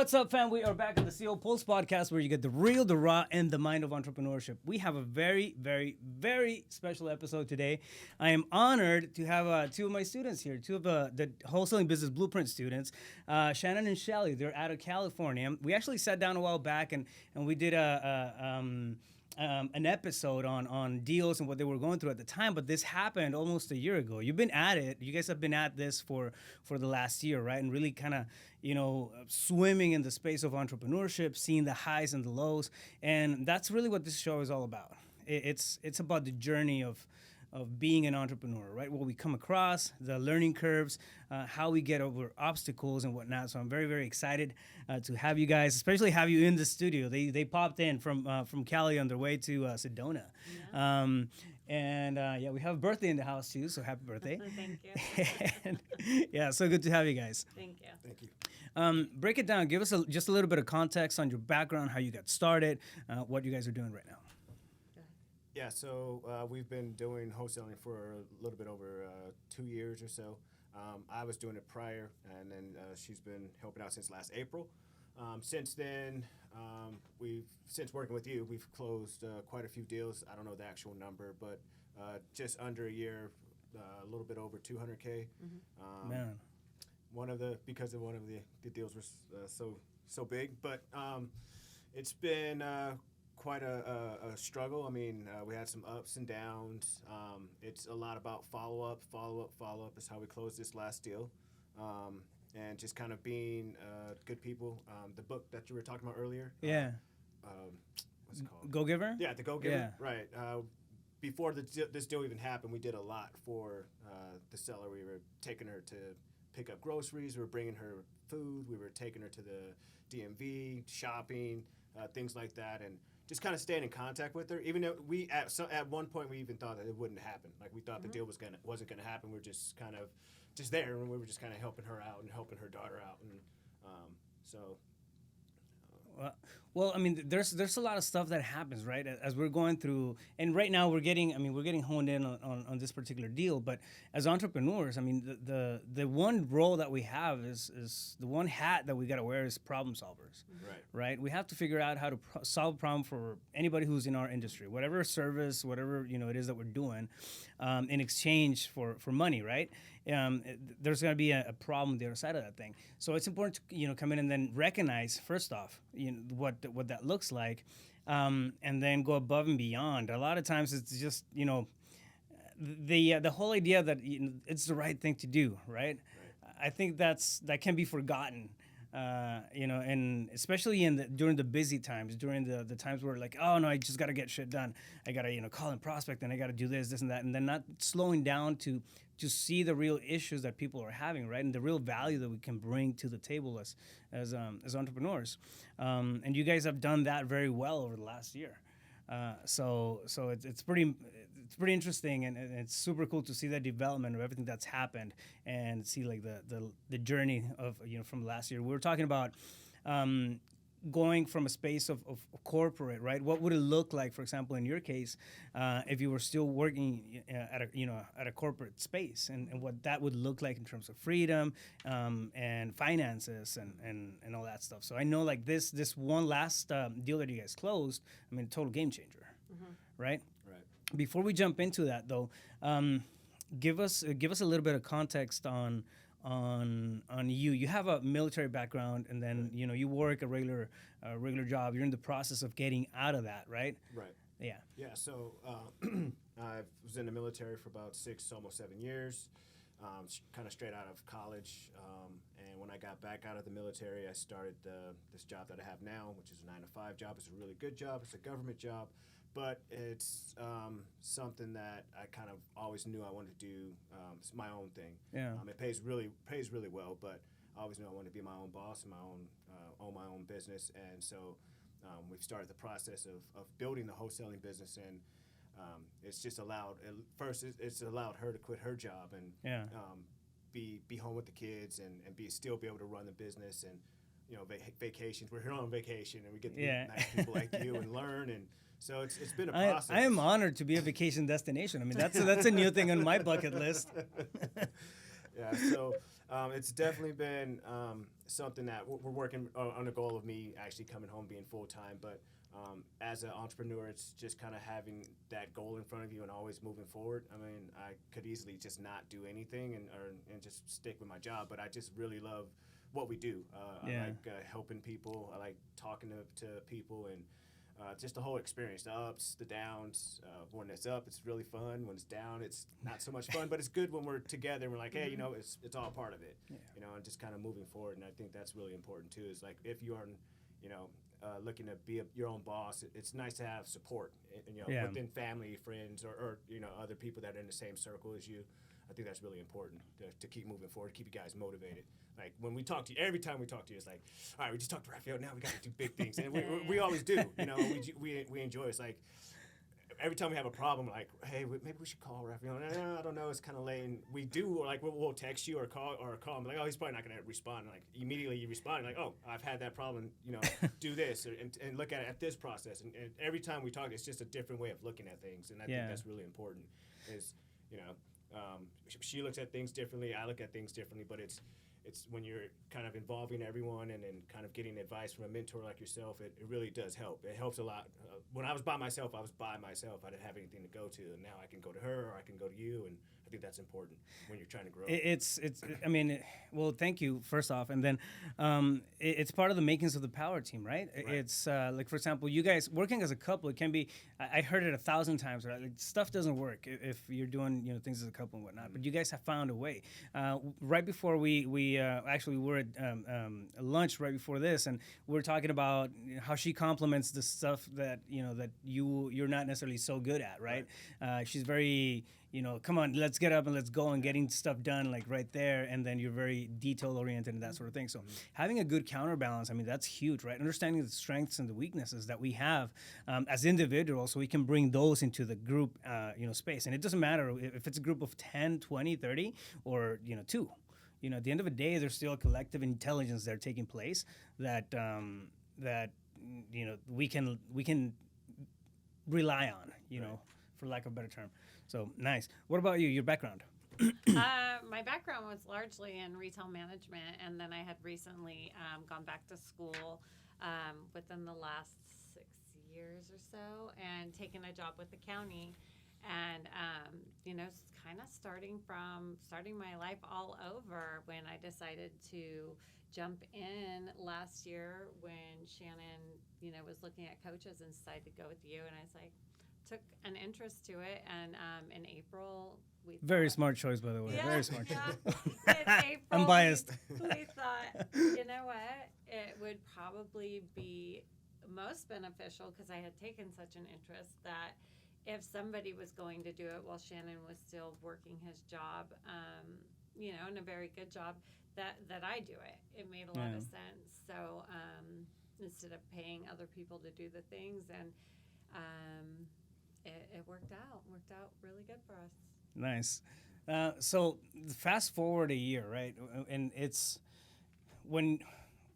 What's up, fam? We are back at the CO Pulse podcast where you get the real, the raw, and the mind of entrepreneurship. We have a very, very, very special episode today. I am honored to have two of my students here, two of the wholesaling business blueprint students, Shannon and Shelly. They're out of California. We actually sat down a while back and we did an episode on deals and what they were going through at the time, but this happened almost a year ago. You've been at it. You guys have been at this for the last year, right? And really kind of, swimming in the space of entrepreneurship, seeing the highs and the lows. And that's really what this show is all about. It's about the journey of being an entrepreneur, right? What we come across, the learning curves, how we get over obstacles and whatnot. So I'm very, very excited to have you guys, especially have you in the studio. They popped in from Cali on their way to Sedona. Yeah. We have a birthday in the house too, so happy birthday. Thank you. And, yeah, so good to have you guys. Thank you. Thank you. Break it down. Give us just a little bit of context on your background, how you got started, what you guys are doing right now. Yeah, so we've been doing wholesaling for a little bit over 2 years or so. I was doing it prior, and then she's been helping out since last April. Since then, since working with you, we've closed quite a few deals. I don't know the actual number, but just under a year, a little bit over 200K. Mm-hmm. Man. Because one of the deals was so big, but it's been quite a struggle. I mean, we had some ups and downs. It's a lot about follow-up is how we closed this last deal. And just kind of being good people. The book that you were talking about earlier. Yeah. What's it called? Go Giver? Yeah, the Go Giver. Yeah. Right. Before this deal even happened, we did a lot for the seller. We were taking her to pick up groceries. We were bringing her food. We were taking her to the DMV, shopping, things like that. And just kind of staying in contact with her, even though we at one point we even thought that it wouldn't happen. Like we thought the deal wasn't gonna happen. We were just kind of there, and we were just kind of helping her out and helping her daughter out, and so. Well, I mean, there's a lot of stuff that happens, right? As we're going through, and right now we're getting honed in on this particular deal. But as entrepreneurs, I mean, the one role that we have is the one hat that we got to wear is problem solvers, right? We have to figure out how to solve a problem for anybody who's in our industry, whatever service, whatever it is that we're doing, in exchange for money, right? There's going to be a problem on the other side of that thing. So it's important to come in and then recognize first off what that looks like, and then go above and beyond. A lot of times it's just the whole idea that it's the right thing to do, right? I think that can be forgotten. And especially during the busy times, during the times where like, oh no, I just got to get shit done. I got to call and prospect, and I got to do this and that, and then not slowing down to see the real issues that people are having, right, and the real value that we can bring to the table as entrepreneurs. And you guys have done that very well over the last year. So it's pretty interesting, and it's super cool to see that development of everything that's happened and see like the journey of from last year. We were talking about going from a space of corporate, right? What would it look like, for example, in your case, if you were still working at a corporate space, and what that would look like in terms of freedom and finances and all that stuff. So I know like this one last deal that you guys closed, I mean, total game changer, right? Right. Before we jump into that, though, give us a little bit of context on you. You have a military background, and then you work a regular job. You're in the process of getting out of that, right? Right. Yeah. Yeah. So I was in the military for about 6, almost 7 years, kind of straight out of college. And when I got back out of the military, I started this job that I have now, which is a 9-to-5 job. It's a really good job. It's a government job. But it's something that I kind of always knew I wanted to do. It's my own thing. Yeah. It pays really well, but I always knew I wanted to be my own boss and own my own business. And so we've started the process of building the wholesaling business, and it's just allowed. It's allowed her to quit her job and be home with the kids and still be able to run the business and vacations. We're here on vacation, and we get to meet nice people like you and learn and. So it's been a process. I am honored to be a vacation destination. I mean, that's a new thing on my bucket list. Yeah, so it's definitely been something that we're working on a goal of me actually coming home being full time. But as an entrepreneur, it's just kind of having that goal in front of you and always moving forward. I mean, I could easily just not do anything and just stick with my job, but I just really love what we do. I like helping people. I like talking to people and just the whole experience, the ups, the downs. When it's up, it's really fun. When it's down, it's not so much fun, but it's good when we're together and we're like, hey, you know, it's all part of it, you know, and just kind of moving forward. And I think that's really important too, is like if you are, you know, looking to be your own boss, it's nice to have support, you know, within family, friends, or, you know, other people that are in the same circle as you. I think that's really important to keep moving forward, keep you guys motivated. Like when we talk to you, every time we talk to you, it's like, all right, we just talked to Rafael, now we got to do big things. And we always do, you know, we enjoy it. It's like every time we have a problem, like, hey, maybe we should call Rafael. No, I don't know, it's kind of late. And we do, or like we'll text you or call him, like, oh, he's probably not going to respond. Like immediately you respond, like, oh, I've had that problem, you know, do this and look at this process. And every time we talk, it's just a different way of looking at things. And I think that's really important is, you know, she looks at things differently, I look at things differently, but it's when you're kind of involving everyone and then kind of getting advice from a mentor like yourself, it really does help. It helps a lot. When I was by myself, I didn't have anything to go to, and now I can go to her or I can go to you, and I think that's important when you're trying to grow. I mean, well, thank you first off, and then it's part of the makings of the power team, right? It's like, for example, you guys working as a couple, it can be, I heard it 1,000 times, right? Like, stuff doesn't work if you're doing, you know, things as a couple and whatnot, but you guys have found a way. Right before we actually were at lunch right before this, and we were talking about how she complements the stuff that, you know, that you're not necessarily so good at, right? She's very, you know, come on, let's get up and let's go, and getting stuff done like right there, and then you're very detail oriented and that sort of thing. So having a good counterbalance, I mean, that's huge, right? Understanding the strengths and the weaknesses that we have as individuals, so we can bring those into the group, you know, space. And it doesn't matter if it's a group of 10, 20, 30, or, you know, 2. You know, at the end of the day, there's still a collective intelligence there taking place that that, you know, we can rely on, you know, for lack of a better term. So nice. What about you? Your background? My background was largely in retail management, and then I had recently gone back to school within the last 6 years or so, and taken a job with the county, and you know, kind of starting my life all over when I decided to jump in last year when Shannon, you know, was looking at coaches and decided to go with you, and I was like, took an interest to it, and in April very smart choice, by the way. Yeah, very smart choice. In April, I'm biased. we thought, you know what, it would probably be most beneficial, because I had taken such an interest, that if somebody was going to do it while Shannon was still working his job, you know, and a very good job, that I do it. It made a lot of sense. So instead of paying other people to do the things, and it worked out really good for us. Nice. So fast forward a year, right? And it's when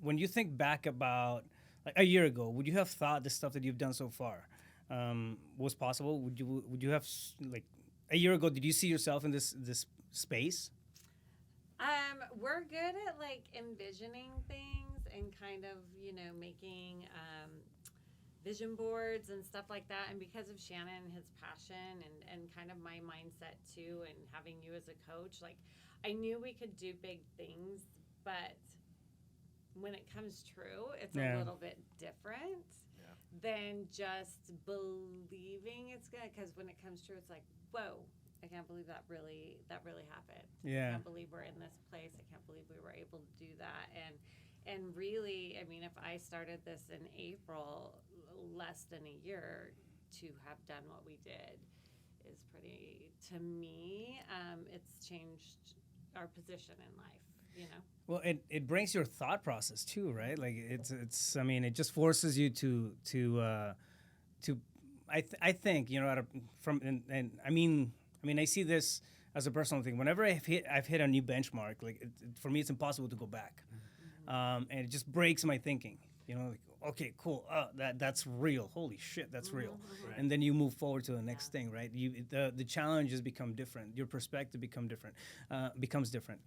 you think back about like a year ago, would you have thought the stuff that you've done so far was possible? Would you have, like, a year ago, did you see yourself in this space? We're good at like envisioning things and kind of, you know, making vision boards and stuff like that. And because of Shannon, his passion, and kind of my mindset too, and having you as a coach, like, I knew we could do big things, but when it comes true, it's a little bit different than just believing it's good. Because when it comes true, it's like, whoa, I can't believe that really happened. Yeah. I can't believe we're in this place. I can't believe we were able to do that. And really, I mean, if I started this in April, less than a year to have done what we did is pretty, to me, it's changed our position in life, you know? Well, it brings your thought process too, right? Like it's I mean, it just forces you to I think, you know, I mean I see this as a personal thing. Whenever I've hit a new benchmark, like for me, it's impossible to go back, and it just breaks my thinking. You know, like, okay, cool. That's real. Holy shit, that's real. Right. And then you move forward to the next thing, right? The challenges become different. Your perspective becomes different.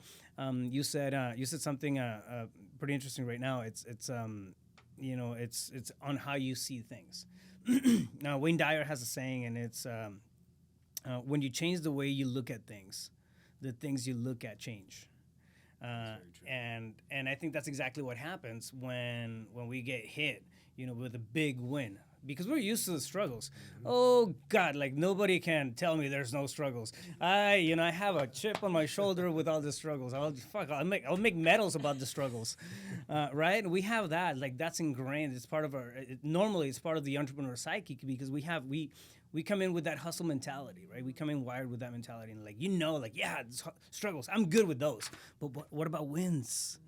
You said something pretty interesting right now. It's on how you see things. Now, Wayne Dyer has a saying, and it's when you change the way you look at things, the things you look at change. Very true. And I think that's exactly what happens when we get hit, with a big win, because we're used to the struggles. Oh God, like nobody can tell me there's no struggles. I have a chip on my shoulder with all the struggles. I'll make medals about the struggles, right? We have that, like that's ingrained. It's part of normally it's part of the entrepreneur psyche, because we come in with that hustle mentality, right? We come in wired with that mentality, and struggles, I'm good with those. But what about wins?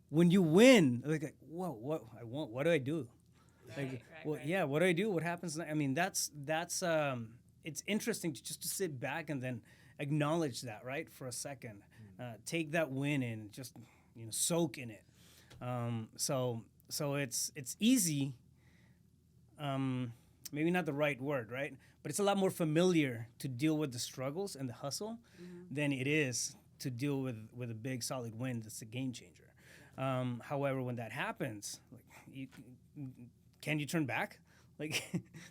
When you win, like whoa, what do I do? Right. Yeah, what do I do? What happens? I mean, that's it's interesting to sit back and then acknowledge that, right, for a second. Take that win and just soak in it. So it's easy. Maybe not the right word, right? But it's a lot more familiar to deal with the struggles and the hustle than it is to deal with a big solid win that's a game changer. However, when that happens, like can you turn back? Like,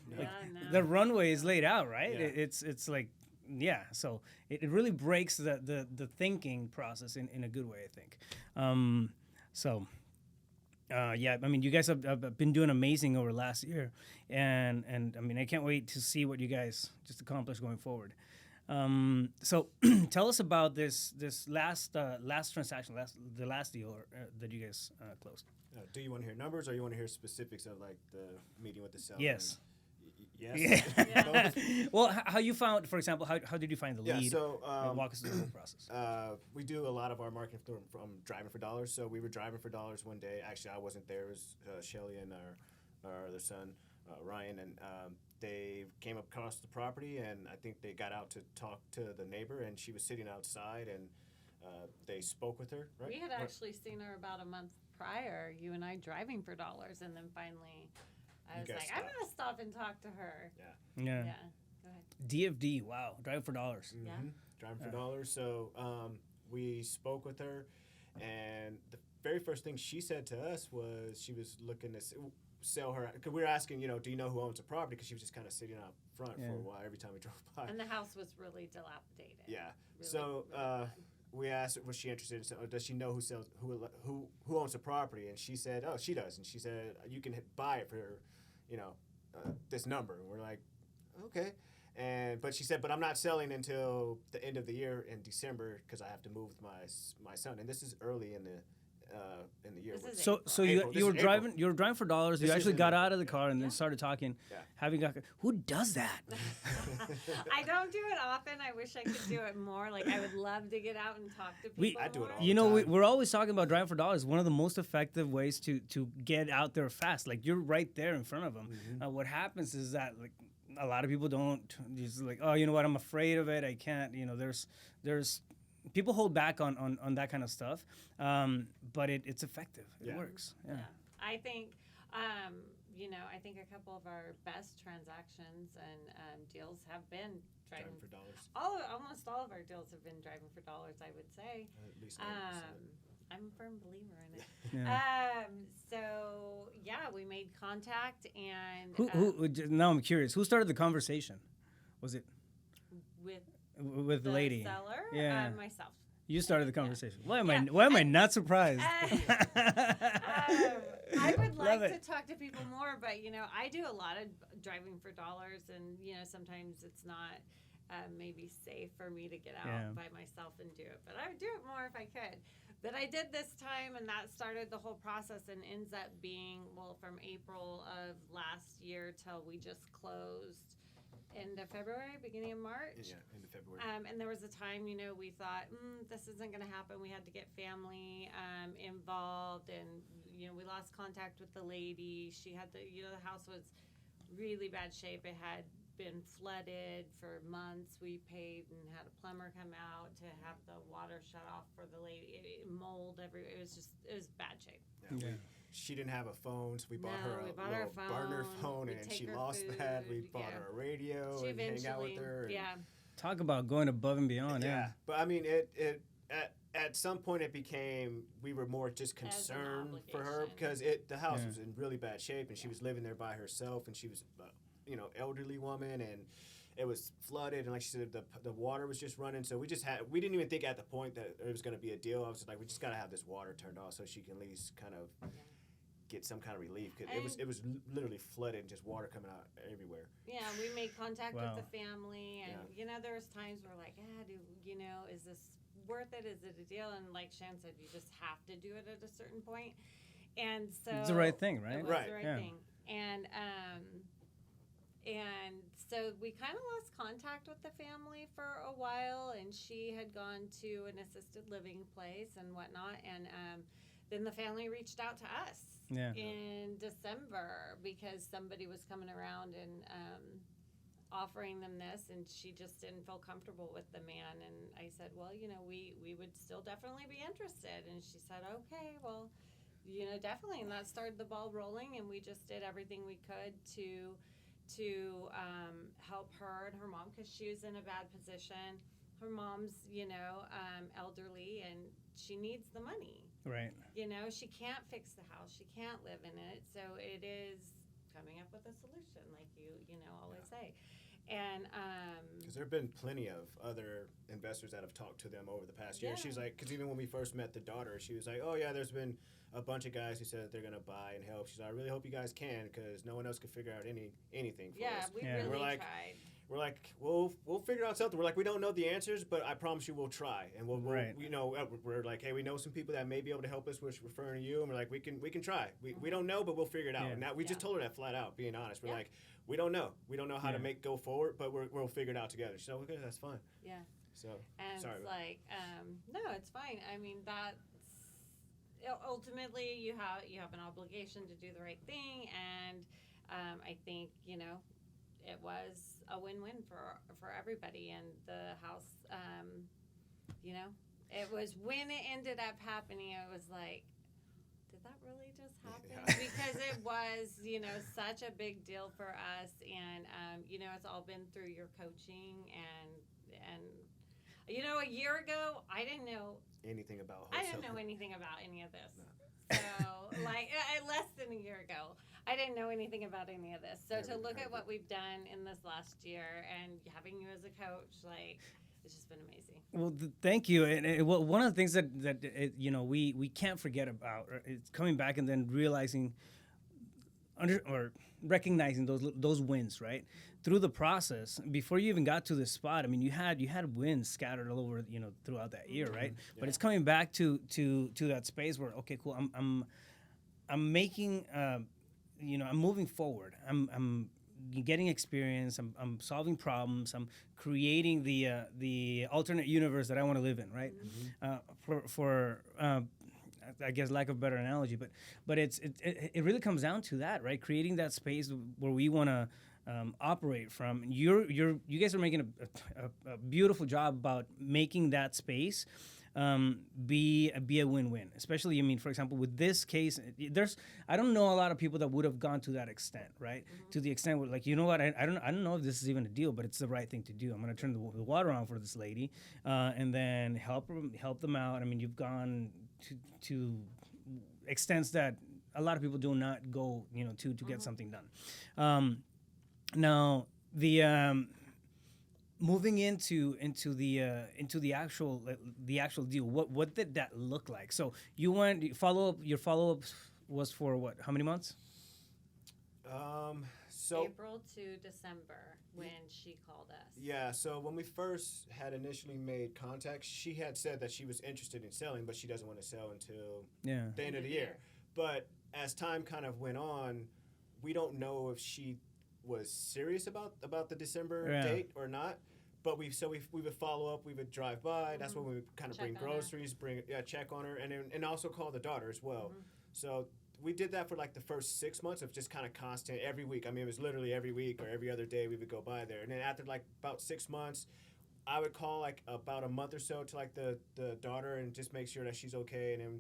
No. the runway is laid out, right? Yeah. It's like, yeah. So it really breaks the thinking process in a good way, I think. Yeah, I mean, you guys have been doing amazing over last year, and I mean, I can't wait to see what you guys just accomplish going forward. So tell us about this last transaction, the last deal that you guys closed. Do you want to hear numbers, or you want to hear specifics of like the meeting with the seller? Yes. Yes. Yeah. Well, how you found, for example, how did you find the lead? Yeah. So walk us through the whole process. we do a lot of our marketing from driving for dollars. So we were driving for dollars one day. Actually, I wasn't there. It was Shelly and our other son, Ryan, and they came across the property, and I think they got out to talk to the neighbor, and she was sitting outside, and they spoke with her. Right. We had actually seen her about a month prior, you and I driving for dollars, and then finally I was guys like, I'm going to stop and talk to her. Yeah. Yeah. Yeah. Go ahead. DFD. Wow. Driving for dollars. Yeah. Driving for dollars. So we spoke with her, and the very first thing she said to us was she was looking to sell her, because we were asking, do you know who owns the property? Because she was just kind of sitting out front for a while every time we drove by. And the house was really dilapidated. Yeah. Really, So really we asked, was she interested in, does she know who owns the property? And she said, oh, she does. And she said, you can buy it for, this number. And we're like, okay. But she said, but I'm not selling until the end of the year in December, because I have to move with my son. And this is early in the year. This is So April. you were driving for dollars. This You is actually in got April. out of the car and then started talking. Yeah. Who does that? I don't do it often. I wish I could do it more. Like, I would love to get out and talk to people I do it more. all the time. We're always talking about driving for dollars. One of the most effective ways to get out there fast. Like, you're right there in front of them. What happens is that, like, a lot of people don't. Just like, oh, you know what? I'm afraid of it. I can't. There's people hold back on that kind of stuff, but it's effective. It works. Yeah. I think, I think a couple of our best transactions and deals have been driving for dollars. Almost all of our deals have been driving for dollars, I would say. At least 90%. I'm a firm believer in it. Yeah. So yeah, we made contact, and Who? Now I'm curious. Who started the conversation? Was it with the lady? seller, Yeah. myself. You started the conversation. Why am Yeah. I not surprised? I would like Love it. to talk to people more, but I do a lot of driving for dollars, and sometimes it's not maybe safe for me to get out by myself and do it. But I would do it more if I could. But I did this time, and that started the whole process, and ends up being, from April of last year till we just closed end of February, beginning of March. Yeah, end of February. And there was a time, we thought, this isn't going to happen. We had to get family involved, and we lost contact with the lady. She had the house was really bad shape. It had been flooded for months. We paid and had a plumber come out to have the water shut off for the lady. Mold everywhere. It was bad shape. Yeah, she didn't have a phone, so we bought No, her we a bought her little burner phone, phone, we and take she her lost that. We food, bought yeah. her a radio She and hang out with eventually, her. And, yeah. Talk about going above and beyond. yeah. But I mean, at some point it became we were more just As an concerned for her obligation. because the house Yeah. was in really bad shape, and she was living there by herself, and she was elderly woman, and it was flooded, and like she said, the water was just running. So we didn't even think at the point that it was going to be a deal. I was just like, we just got to have this water turned off so she can at least kind of get some kind of relief, because it was literally flooded and just water coming out everywhere. Yeah, we made contact Wow. with the family, and there was times where like, is this worth it? Is it a deal? And like Shan said, you just have to do it at a certain point. And so It's the right thing, right? It was Right. the right Yeah. thing. And so we kind of lost contact with the family for a while, and she had gone to an assisted living place and whatnot, and then the family reached out to us Yeah. in December because somebody was coming around and offering them this, and she just didn't feel comfortable with the man. And I said, well, we would still definitely be interested. And she said, okay, well, definitely. And that started the ball rolling, and we just did everything we could to help her and her mom, because she was in a bad position. Her mom's, elderly, and she needs the money. Right. She can't fix the house. She can't live in it. So it is coming up with a solution, like you always say. And Because there have been plenty of other investors that have talked to them over the past year. Yeah. She was like, because even when we first met the daughter, she was like, oh yeah, there's been a bunch of guys who said that they're going to buy and help. She's like, I really hope you guys can, because no one else could figure out anything for us. we Yeah. really We're like, tried. We're like, we'll figure out something. We're like, we don't know the answers, but I promise you we'll try. And Right. we're like, hey, we know some people that may be able to help us. We're referring to you, and we're like, we can try. We don't know, but we'll figure it out. Yeah. And now we just Yeah. told her that flat out, being honest. We're Yeah. like, we don't know. We don't know how Yeah. to go forward, but we'll figure it out together. She's like, okay, that's fine. Yeah. So And sorry. it's like, no, it's fine. I mean, that's ultimately you have an obligation to do the right thing, and I think it was a win-win for everybody. And the house, it was when it ended up happening, it was like, did that really just happen? Yeah. Because it was, such a big deal for us, and it's all been through your coaching, and a year ago I didn't know Anything about I wholesale. didn't know anything about any of this. So, less than a year ago, I didn't know anything about any of this. So Never to look heard at of what it. we've done in this last year, and having you as a coach, it's just been amazing. Well, thank you. And one of the things that we can't forget about is coming back and then realizing, or recognizing those wins, right? Through the process, before you even got to this spot, I mean, you had wins scattered all over, throughout that year, right? But it's coming back to that space where, okay, cool, I'm making, I'm moving forward. I'm getting experience. I'm solving problems. I'm creating the alternate universe that I want to live in, right? For I guess lack of a better analogy, but it really comes down to that, right? Creating that space where we want to operate from. You guys are making a beautiful job about making that space be a win-win. Especially, I mean, for example, with this case, I don't know a lot of people that would have gone to that extent, right? To the extent where, like, you know what, I don't know if this is even a deal, but it's the right thing to do. I'm gonna turn the water on for this lady, and then help them out. I mean, you've gone to extents that a lot of people do not go, to get something done. Now the moving into the actual deal, what did that look like? So you went your follow up was for what? How many months? So April to December when she called us. yeah, so when we first had initially made contact, she had said that she was interested in selling, but she doesn't want to sell until the end of the year. But as time kind of went on, we don't know if she was serious about the December date or not. But we would follow up. We would drive by. That's when we would kind of Check bring on her. groceries, check on her, and also call the daughter as well. So we did that for like the first 6 months of just kind of constant every week. I mean, it was literally every week or every other day we would go by there. And then after like about 6 months, I would call like about a month or so to like the daughter and just make sure that she's okay. And then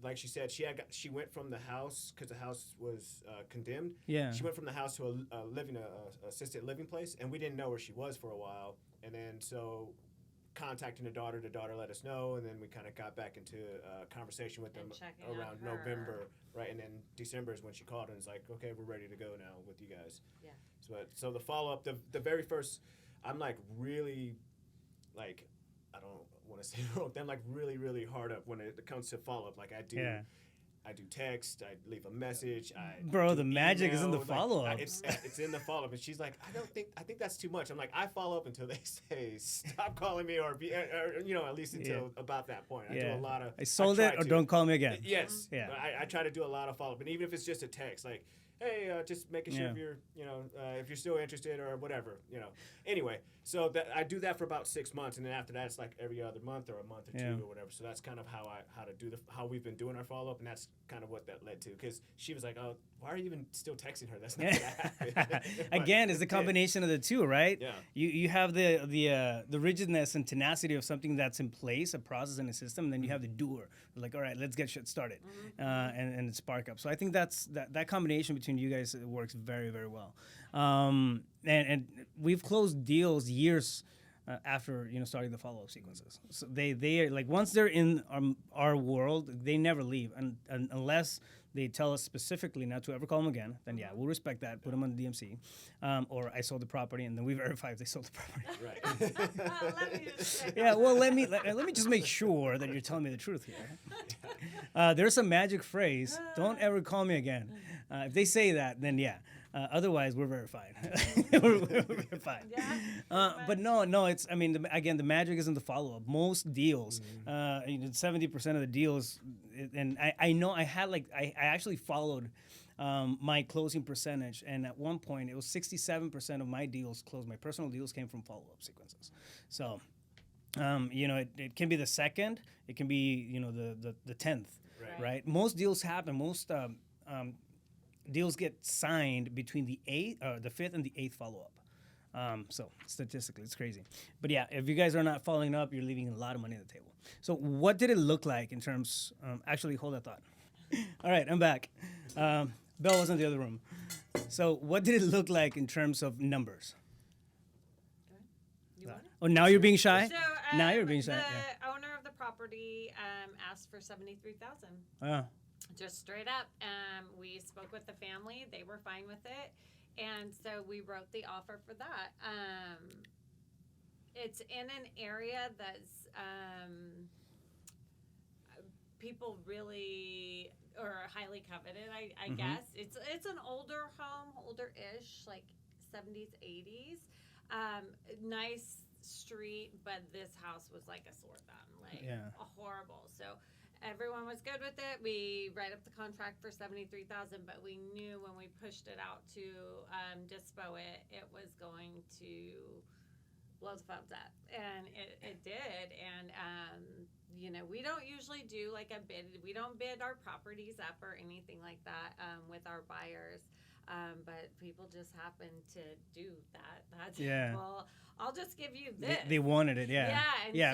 like she said, she went from the house because the house was condemned. Yeah. She went from the house to a assisted living place, and we didn't know where she was for a while. And then so contacting the daughter let us know, and then we kind of got back into conversation with them around November, right? And then December is when she called and was like, okay, we're ready to go now with you guys. Yeah. So the follow-up, the very first, I'm like really, like, I don't want to say it wrong, I'm like really, really hard up when it comes to follow-up. Like I do text, I leave a message. Bro, the magic is in the like, follow-up. It's in the follow-up, and she's like, I think that's too much. I'm like, I follow up until they say stop calling me, or at least until about that point. I do a lot of. I sold it, or don't call me again. Yes. Yeah. I try to do a lot of follow-up, and even if it's just a text, like, hey, just making sure if you're still interested or whatever, Anyway, so that I do that for about 6 months, and then after that, it's like every other month or a month or two or whatever. So that's kind of how we've been doing our follow-up, and that's kind of what that led to. Because she was like, "Oh, why are you even still texting her? That's not gonna happen." Again, it's the combination of the two, right? Yeah. You have the rigidness and tenacity of something that's in place, a process and a system, and then you have the doer. Like, all right, let's get shit started, and spark up. So I think that combination between you guys works very, very well. And we've closed deals years after starting the follow-up sequences. So they are like, once they're in our world, they never leave, and unless they tell us specifically not to ever call them again, then we'll respect that. Put them on the DMC, or I sold the property, and then we verify if they sold the property. Right. Let me just make sure that you're telling me the truth here. There's a magic phrase: "Don't ever call me again." If they say that, then otherwise, we're verified. we're verified. But no, it's. I mean, again, the magic is in the follow-up. Most deals, 70% of the deals, and I know I had I actually followed my closing percentage, and at one point it was 67% of my deals closed. My personal deals came from follow-up sequences. So, it can be the second, it can be the 10th, right? Most deals happen. Most deals get signed between the 5th and the 8th follow-up. So statistically, it's crazy. But if you guys are not following up, you're leaving a lot of money on the table. So what did it look like in terms? Actually, hold that thought. All right, I'm back. Belle was in the other room. So what did it look like in terms of numbers? You want it? Oh, now you're being shy? So, now you're being shy. The owner of the property asked for $73,000. Just straight up. We spoke with the family. They were fine with it. And so we wrote the offer for that. It's in an area that's people really or highly coveted, I guess. It's an older home, older-ish, like 70s, 80s. Nice street, but this house was like a sore thumb, horrible. So everyone was good with it. We write up the contract for $73,000, but we knew when we pushed it out to dispo it was going to blow the phones up, and it did. And we don't usually do like a bid. We don't bid our properties up or anything like that with our buyers. But people just happen to do that. Well, I'll just give you this. They wanted it,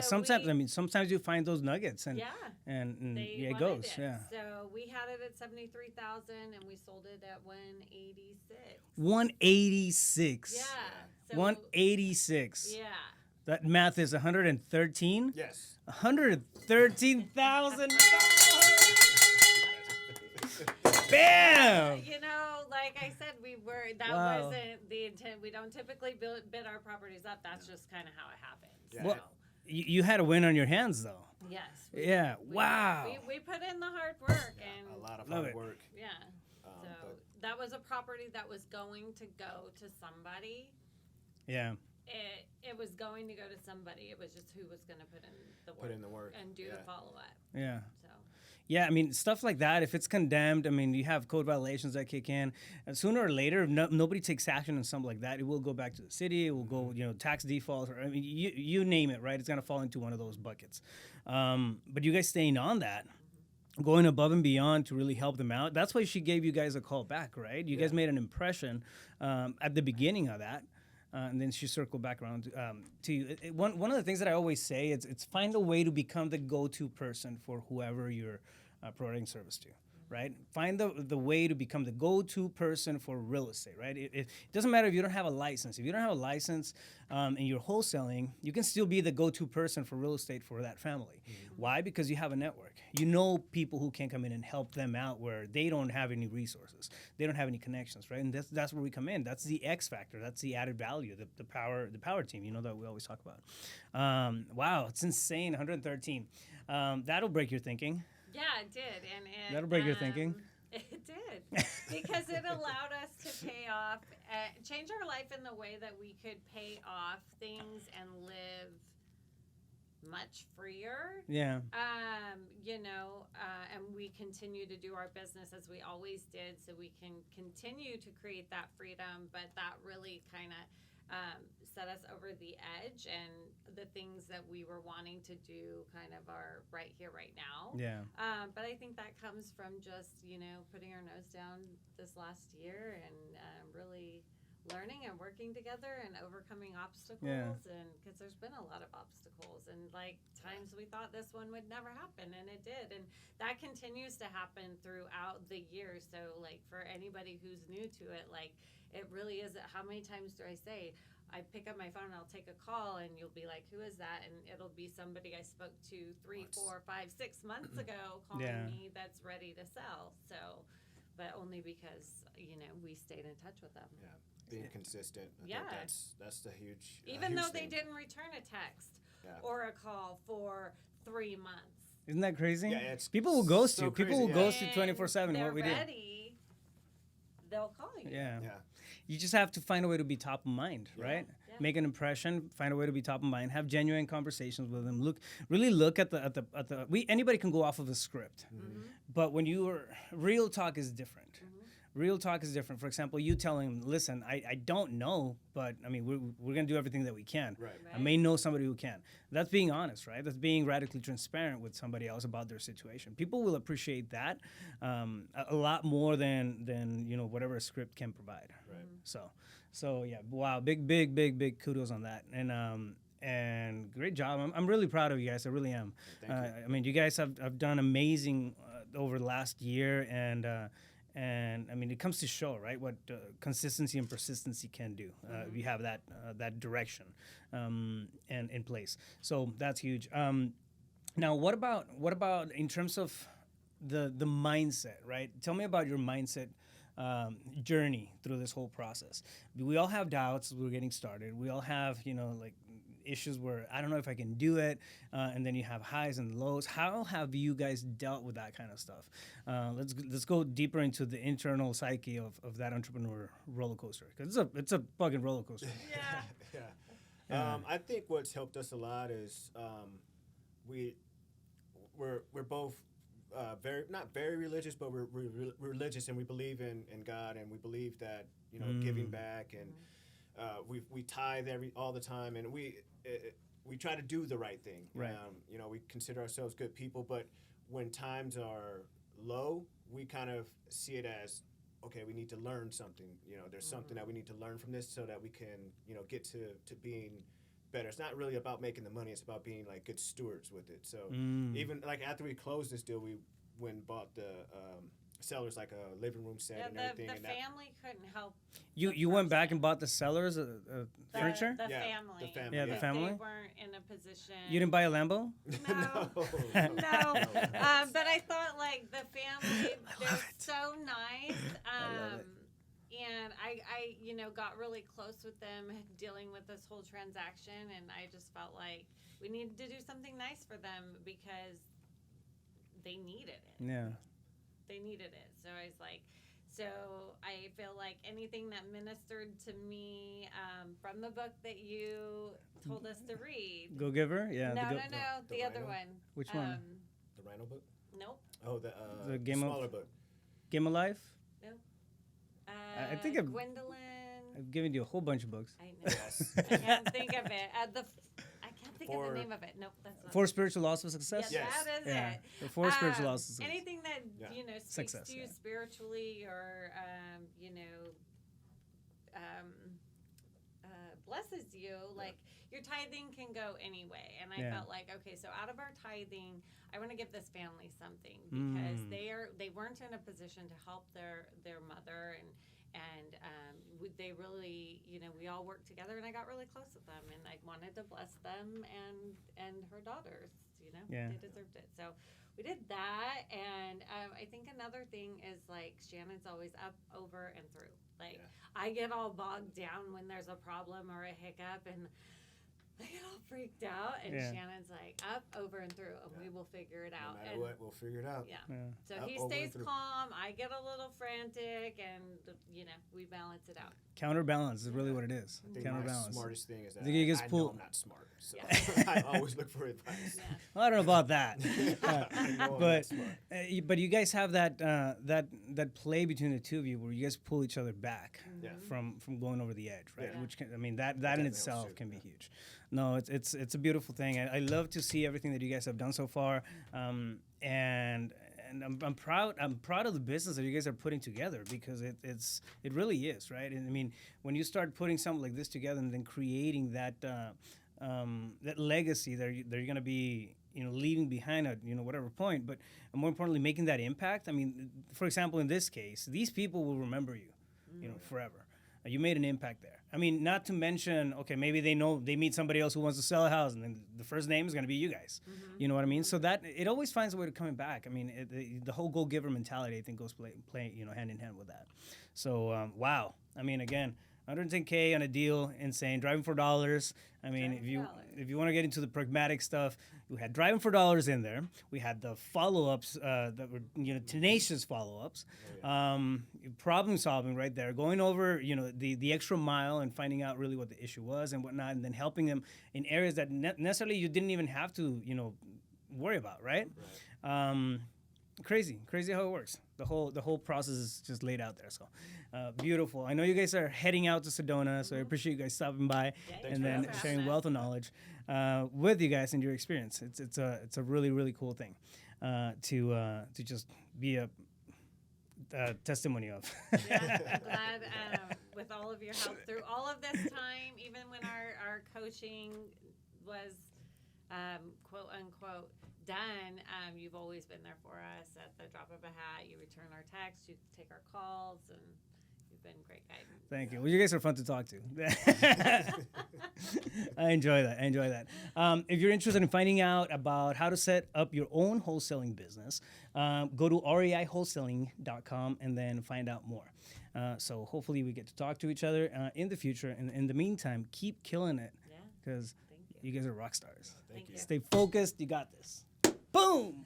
So sometimes you find those nuggets, and it goes. It. Yeah. So we had it at $73,000, and we sold it at $186. 186. Yeah. So 186. Yeah. That math is 113. Yes. $113,000. Bam! Like I said, Wow. wasn't the intent. We don't typically bid our properties up. That's just kind of how it happens. Yeah. Well, you had a win on your hands, though. Yes. Wow. We put in the hard work, and A lot of Love hard it. work. yeah. So that was a property that was going to go to somebody. Yeah. It was going to go to somebody. It was just who was going to put in the work and do the follow-up. Yeah. So. Yeah, I mean, stuff like that, if it's condemned, I mean, you have code violations that kick in. And sooner or later, if nobody takes action on something like that, it will go back to the city. It will go, tax defaults. Or, I mean, you name it, right? It's going to fall into one of those buckets. But you guys staying on that, going above and beyond to really help them out, that's why she gave you guys a call back, right? You guys made an impression at the beginning of that. And then she circled back around to you. One of the things that I always say is it's find a way to become the go-to person for whoever you're providing service to. Right? Find the way to become the go-to person for real estate, right? It doesn't matter if you don't have a license. If you don't have a license and you're wholesaling, you can still be the go-to person for real estate for that family. Why? Because you have a network. You know people who can come in and help them out where they don't have any resources. They don't have any connections, right? And that's where we come in. That's the X factor. That's the added value, the power team, you know, that we always talk about. Wow, it's insane, 113. That'll break your thinking. Yeah, it did, and That'll break your thinking. It did, because it allowed us to pay off, change our life in the way that we could pay off things and live much freer. Yeah. And we continue to do our business as we always did, so we can continue to create that freedom. But that really kind of set us over the edge, and the things that we were wanting to do kind of are right here, right now. Yeah. But I think that comes from just, putting our nose down this last year and really learning and working together and overcoming obstacles. Yeah. And because there's been a lot of obstacles, and like times we thought this one would never happen, and it did. And that continues to happen throughout the year. So like for anybody who's new to it, like it really is. How many times do I say, I pick up my phone and I'll take a call, and you'll be like, who is that? And it'll be somebody I spoke to 3, 4, 5, 6 months ago calling me that's ready to sell. So, but only because, we stayed in touch with them. Yeah, being consistent. I think that's the huge Even huge though they thing. didn't return a text or a call for 3 months. Isn't that crazy? Yeah, it's people will ghost so you. People crazy, will yeah. ghost you 24/7. What we do. Ready, they'll call you. Yeah. Yeah. You just have to find a way to be top of mind, right? Yeah. Make an impression. Find a way to be top of mind. Have genuine conversations with them. Really look at the. Anybody can go off of a script, but when real talk is different. Real talk is different. For example, you telling, listen, I don't know, but I mean, we're going to do everything that we can. Right. I may know somebody who can. That's being honest, right? That's being radically transparent with somebody else about their situation. People will appreciate that a lot more than whatever a script can provide. Right. So yeah, wow, big kudos on that. And great job. I'm really proud of you guys. I really am. Thank you. I mean, you guys have done amazing over the last year, and I mean, it comes to show, right, what consistency and persistency can do if you have that direction and in place. So that's huge. Now, what about in terms of the mindset, right? Tell me about your mindset journey through this whole process. We all have doubts as we're getting started. We all have, like issues where I don't know if I can do it, and then you have highs and lows. How have you guys dealt with that kind of stuff? Let's go deeper into the internal psyche of that entrepreneur roller coaster, because it's a fucking roller coaster. Yeah. Yeah. I think what's helped us a lot is we're both not very religious, but we're religious, and we believe in God, and we believe that giving back, and we tithe all the time, and we try to do the right thing. Right. We consider ourselves good people, but when times are low, we kind of see it as, okay, we need to learn something. There's something that we need to learn from this so that we can get to being better. It's not really about making the money. It's about being like good stewards with it. So even like after we closed this deal, we went and bought the sellers like a living room set and everything. The and family couldn't help. You went back and bought the sellers furniture? The Yeah, family. the family, Yeah, the Because family? They weren't in a position. You didn't buy a Lambo? No. No. But I thought like the family, they're so nice. love it. And I got really close with them dealing with this whole transaction, and I just felt like we needed to do something nice for them because they needed it. Yeah. They needed it. So I was like, so I feel like anything that ministered to me from the book that you told us to read. Go Giver? Yeah. No, the the other Rhino? one. Which one? The Rhino book? Nope. Oh, The Game of- smaller book. Game of Life? No. I think I've- Gwendolyn. I've given you a whole bunch of books. I know. I can't think of it. I can't think of the name of it. Nope, that's not 4 it. Spiritual Laws of Success? Yeah, Yes. that is Yeah. it. The 4 Spiritual Laws of Success. Anything that Yeah. speaks Success, to you yeah. spiritually or blesses blesses you. Like your tithing can go anyway. And I felt like, okay, so out of our tithing, I want to give this family something because they weren't in a position to help their mother, and they really, we all worked together, and I got really close with them, and I wanted to bless them and her daughters. They deserved it. So we did that, and I think another thing is like Shannon's always up, over, and through. Like I get all bogged down when there's a problem or a hiccup, and I get all freaked out, and Shannon's like up, over, and through, and we will figure it out. No matter what, we'll figure it out. Yeah. So Up, he over, stays and through. calm. I get a little frantic, and we balance it out. Counterbalance is really what it is. I think Counterbalance. my smartest thing is that think you guys I pull- know I'm not smart, so I always look for advice. Yeah. Well, I don't know about that. I know I'm not but smart. but you guys have that play between the two of you where you guys pull each other back from going over the edge, right? Yeah. Which can, I mean that in definitely itself helps too, can be huge. No, it's a beautiful thing. I love to see everything that you guys have done so far, and I'm proud of the business that you guys are putting together because it really is, right? And I mean, when you start putting something like this together and then creating that legacy that you're gonna be leaving behind at whatever point, but more importantly making that impact. I mean, for example, in this case, these people will remember you, forever. You made an impact there. I mean, not to mention, okay, maybe they meet somebody else who wants to sell a house, and then the first name is going to be you guys. You know what I mean? So that it always finds a way to coming back. I mean, the whole go-giver mentality, I think, goes play hand in hand with that. So wow. I mean, again, 110K on a deal, insane. Driving for dollars. I mean, if you want to get into the pragmatic stuff, we had driving for dollars in there. We had the follow-ups that were tenacious follow-ups, problem solving right there, going over the extra mile and finding out really what the issue was and whatnot, and then helping them in areas that necessarily you didn't even have to worry about, right? Crazy how it works. The whole process is just laid out there. So beautiful. I know you guys are heading out to Sedona, so I appreciate you guys stopping by and then sharing wealth of knowledge with you guys and your experience. It's a really, really cool thing to just be a testimony of. Yeah, I'm glad with all of your help through all of this time, even when our coaching was quote unquote done, you've always been there for us at the drop of a hat. You return our texts, you take our calls, and you've been great guidance. Thank you. Well, you guys are fun to talk to. I enjoy that. If you're interested in finding out about how to set up your own wholesaling business, go to reiwholesaling.com and then find out more. So hopefully we get to talk to each other in the future. And in the meantime, keep killing it because you guys are rock stars. Thank you. Stay focused. You got this. Boom!